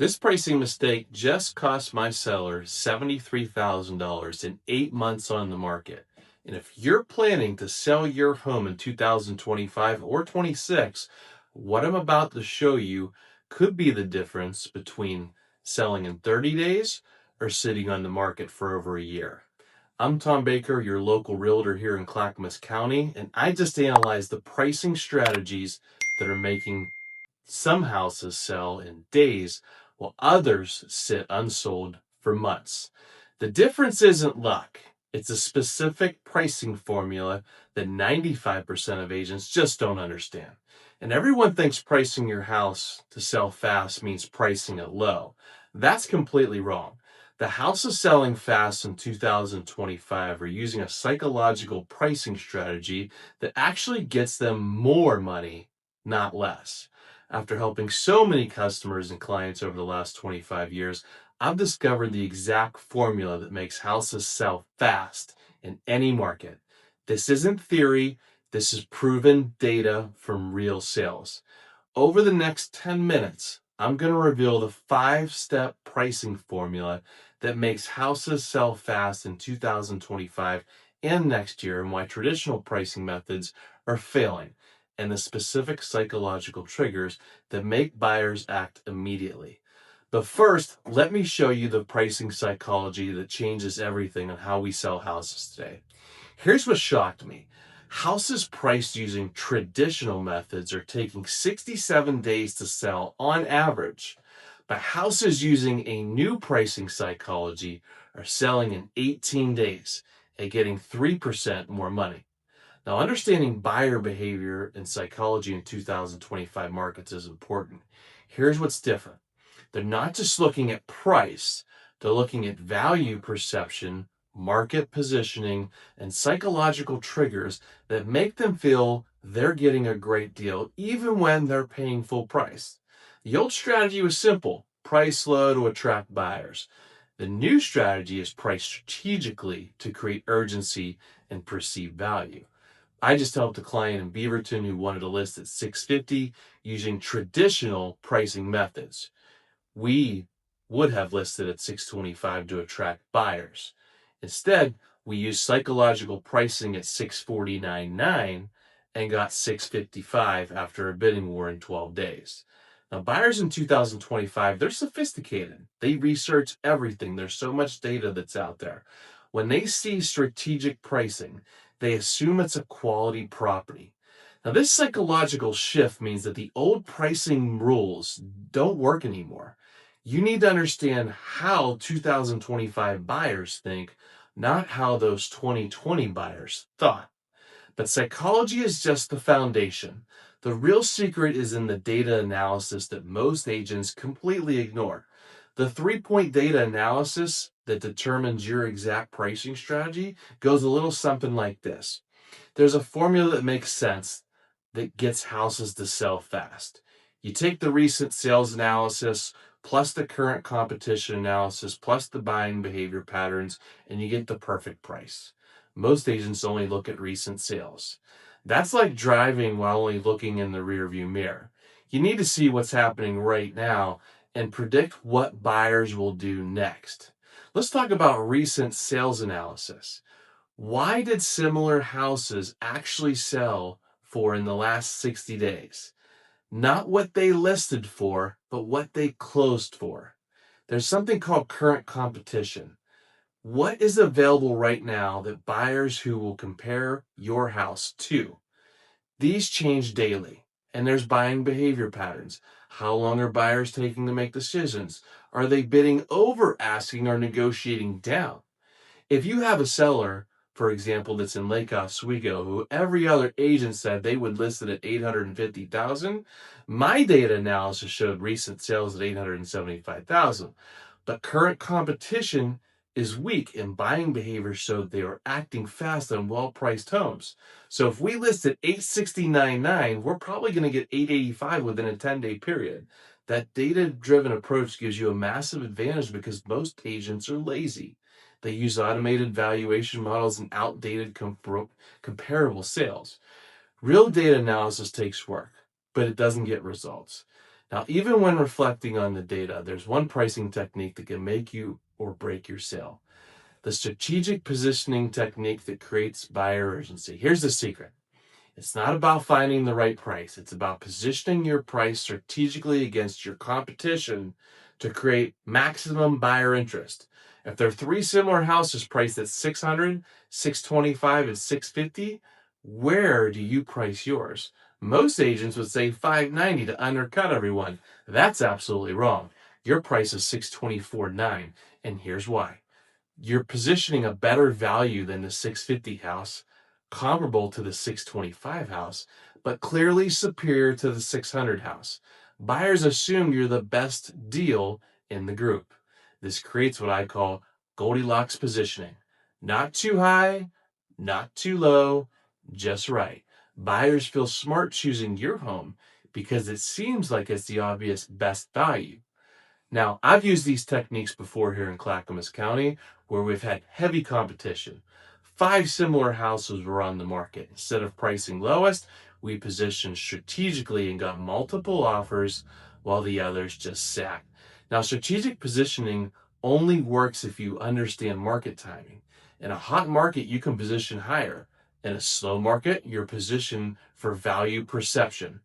This pricing mistake just cost my seller $73,000 in 8 months on the market. And if you're planning to sell your home in 2025 or 26, what I'm about to show you could be the difference between selling in 30 days or sitting on the market for over a year. I'm Tom Baker, your local realtor here in Clackamas County, and I just analyzed the pricing strategies that are making some houses sell in days while others sit unsold for months. The difference isn't luck. It's a specific pricing formula that 95% of agents just don't understand. And everyone thinks pricing your house to sell fast means pricing it low. That's completely wrong. The houses selling fast in 2025 are using a psychological pricing strategy that actually gets them more money, not less. After helping so many customers and clients over the last 25 years, I've discovered the exact formula that makes houses sell fast in any market. This isn't theory, this is proven data from real sales. Over the next 10 minutes, I'm going to reveal the 5-step pricing formula that makes houses sell fast in 2025 and next year, and why traditional pricing methods are failing, and the specific psychological triggers that make buyers act immediately. But first, let me show you the pricing psychology that changes everything on how we sell houses today. Here's what shocked me. Houses priced using traditional methods are taking 67 days to sell on average, but houses using a new pricing psychology are selling in 18 days and getting 3% more money. Now, understanding buyer behavior and psychology in 2025 markets is important. Here's what's different. They're not just looking at price, they're looking at value perception, market positioning, and psychological triggers that make them feel they're getting a great deal even when they're paying full price. The old strategy was simple: price low to attract buyers. The new strategy is price strategically to create urgency and perceived value. I just helped a client in Beaverton who wanted to list at $650 using traditional pricing methods. We would have listed at $625 to attract buyers. Instead, we used psychological pricing at $649.9 and got $655 after a bidding war in 12 days. Now, buyers in 2025, they're sophisticated. They research everything. There's so much data that's out there. When they see strategic pricing, they assume it's a quality property. Now, this psychological shift means that the old pricing rules don't work anymore. You need to understand how 2025 buyers think, not how those 2020 buyers thought. But psychology is just the foundation. The real secret is in the data analysis that most agents completely ignore. The 3-point data analysis that determines your exact pricing strategy goes a little something like this. There's a formula that makes sense that gets houses to sell fast. You take the recent sales analysis plus the current competition analysis plus the buying behavior patterns, and you get the perfect price. Most agents only look at recent sales. That's like driving while only looking in the rearview mirror. You need to see what's happening right now and predict what buyers will do next. Let's talk about recent sales analysis. Why did similar houses actually sell for in the last 60 days? Not what they listed for, but what they closed for. There's something called current competition. What is available right now that buyers who will compare your house to? These change daily, and there's buying behavior patterns. How long are buyers taking to make decisions? Are they bidding over asking or negotiating down? If you have a seller, for example, that's in Lake Oswego, who every other agent said they would list it at $850,000, my data analysis showed recent sales at $875,000. But current competition is weak, and buying behavior showed they are acting fast on well-priced homes. So if we list at $869.9, we're probably going to get $885 within a 10-day period. That data-driven approach gives you a massive advantage because most agents are lazy. They use automated valuation models and outdated comparable sales. Real data analysis takes work, but it doesn't get results. Now, even when reflecting on the data, there's one pricing technique that can make you or break your sale. The strategic positioning technique that creates buyer urgency. Here's the secret. It's not about finding the right price. It's about positioning your price strategically against your competition to create maximum buyer interest. If there are three similar houses priced at 600, 625, and 650, where do you price yours? Most agents would say 590 to undercut everyone. That's absolutely wrong. Your price is 624.9, and here's why. You're positioning a better value than the 650 house, comparable to the 625 house, but clearly superior to the 600 house. Buyers assume you're the best deal in the group. This creates what I call Goldilocks positioning. Not too high, not too low, just right. Buyers feel smart choosing your home because it seems like it's the obvious best value. Now, I've used these techniques before here in Clackamas County, where we've had heavy competition. 5 similar houses were on the market. Instead of pricing lowest, we positioned strategically and got multiple offers while the others just sat. Now, strategic positioning only works if you understand market timing. In a hot market, you can position higher. In a slow market, you're positioned for value perception.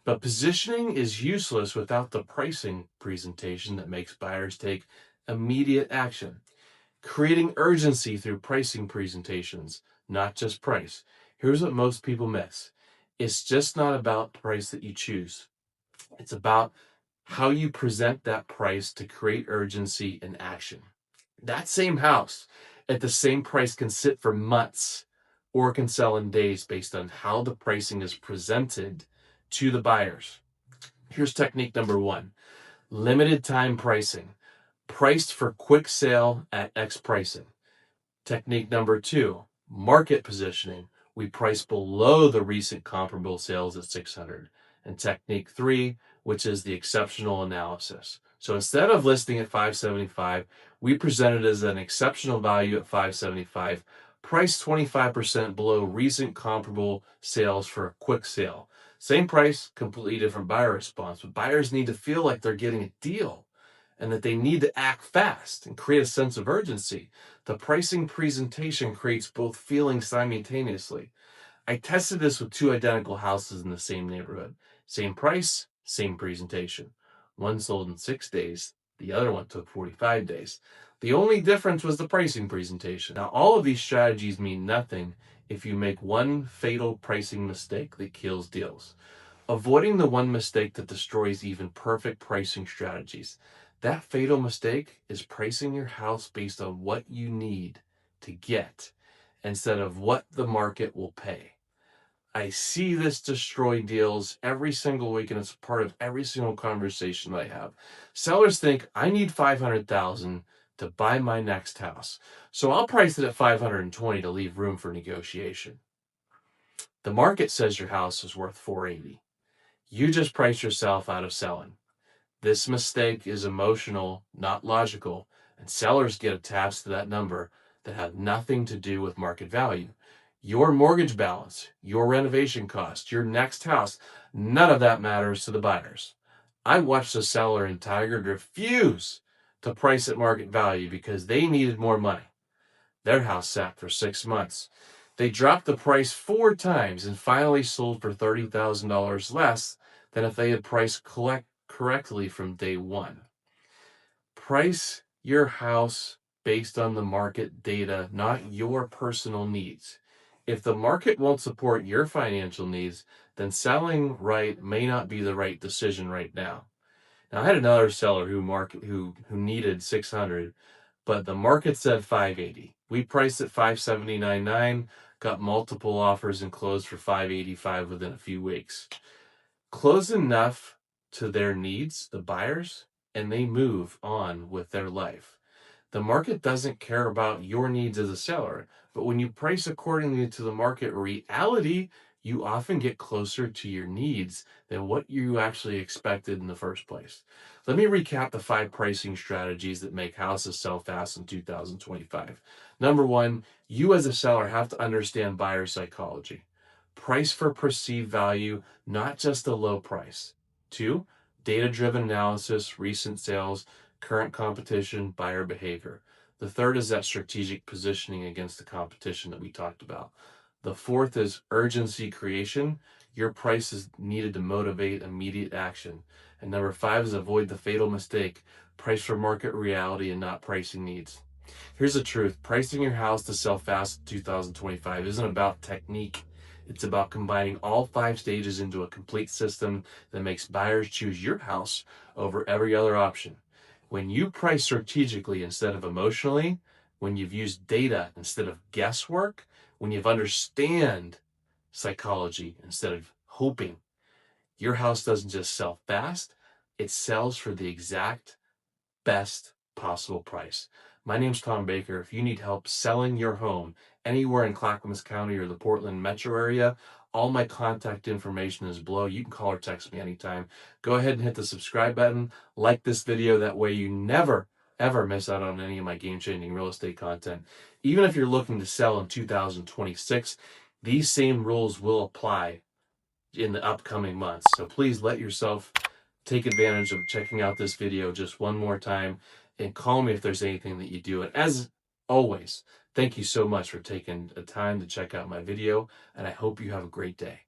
But positioning is useless without the pricing presentation that makes buyers take immediate action. Creating urgency through pricing presentations, not just price. Here's what most people miss. It's just not about the price that you choose. It's about how you present that price to create urgency and action. That same house at the same price can sit for months or can sell in days based on how the pricing is presented to the buyers. Here's technique number 1. Limited time pricing. Priced for quick sale at X pricing. Technique number 2. Market positioning. We price below the recent comparable sales at 600. And technique 3, which is the exceptional analysis. So instead of listing at 575, we present it as an exceptional value at 575, priced 25% below recent comparable sales for a quick sale. Same price, completely different buyer response. But buyers need to feel like they're getting a deal and that they need to act fast and create a sense of urgency. The pricing presentation creates both feelings simultaneously. I tested this with 2 identical houses in the same neighborhood. Same price, same presentation. One sold in 6 days, the other one took 45 days. The only difference was the pricing presentation. Now, all of these strategies mean nothing if you make one fatal pricing mistake that kills deals. Avoiding the one mistake that destroys even perfect pricing strategies. That fatal mistake is pricing your house based on what you need to get instead of what the market will pay. I see this destroy deals every single week, and it's part of every single conversation I have. Sellers think I need 500,000 to buy my next house, so I'll price it at 520 to leave room for negotiation. The market says your house is worth 480. You just price yourself out of selling. This mistake is emotional, not logical, and sellers get attached to that number that have nothing to do with market value. Your mortgage balance, your renovation cost, your next house, none of that matters to the buyers. I watched a seller in Tigard refuse to price at market value because they needed more money. Their house sat for 6 months. They dropped the price 4 times and finally sold for $30,000 less than if they had priced correctly from day one. Price your house based on the market data, not your personal needs. If the market won't support your financial needs, then selling right may not be the right decision right now. Now, I had another seller who needed 600, but the market said 580. We priced at 579.9, got multiple offers and closed for 585 within a few weeks. Close enough to their needs, the buyers, and they move on with their life. The market doesn't care about your needs as a seller, but when you price accordingly to the market reality, you often get closer to your needs than what you actually expected in the first place. Let me recap the 5 pricing strategies that make houses sell fast in 2025. Number 1, you as a seller have to understand buyer psychology. Price for perceived value, not just a low price. 2, data-driven analysis, recent sales, current competition, buyer behavior. The third is that strategic positioning against the competition that we talked about. The fourth is urgency creation. Your price is needed to motivate immediate action. And number five is avoid the fatal mistake, price for market reality and not pricing needs. Here's the truth. Pricing your house to sell fast in 2025 isn't about technique. It's about combining all five stages into a complete system that makes buyers choose your house over every other option. When you price strategically instead of emotionally, when you've used data instead of guesswork, when you've understand psychology instead of hoping, your house doesn't just sell fast, it sells for the exact best possible price. My name's Tom Baker. If you need help selling your home anywhere in Clackamas County or the Portland metro area, all my contact information is below. You can call or text me anytime. Go ahead and hit the subscribe button. Like this video. That way you never, ever miss out on any of my game-changing real estate content. Even if you're looking to sell in 2026, these same rules will apply in the upcoming months. So please let yourself take advantage of checking out this video just one more time and call me if there's anything that you do. And as always, thank you so much for taking the time to check out my video, and I hope you have a great day.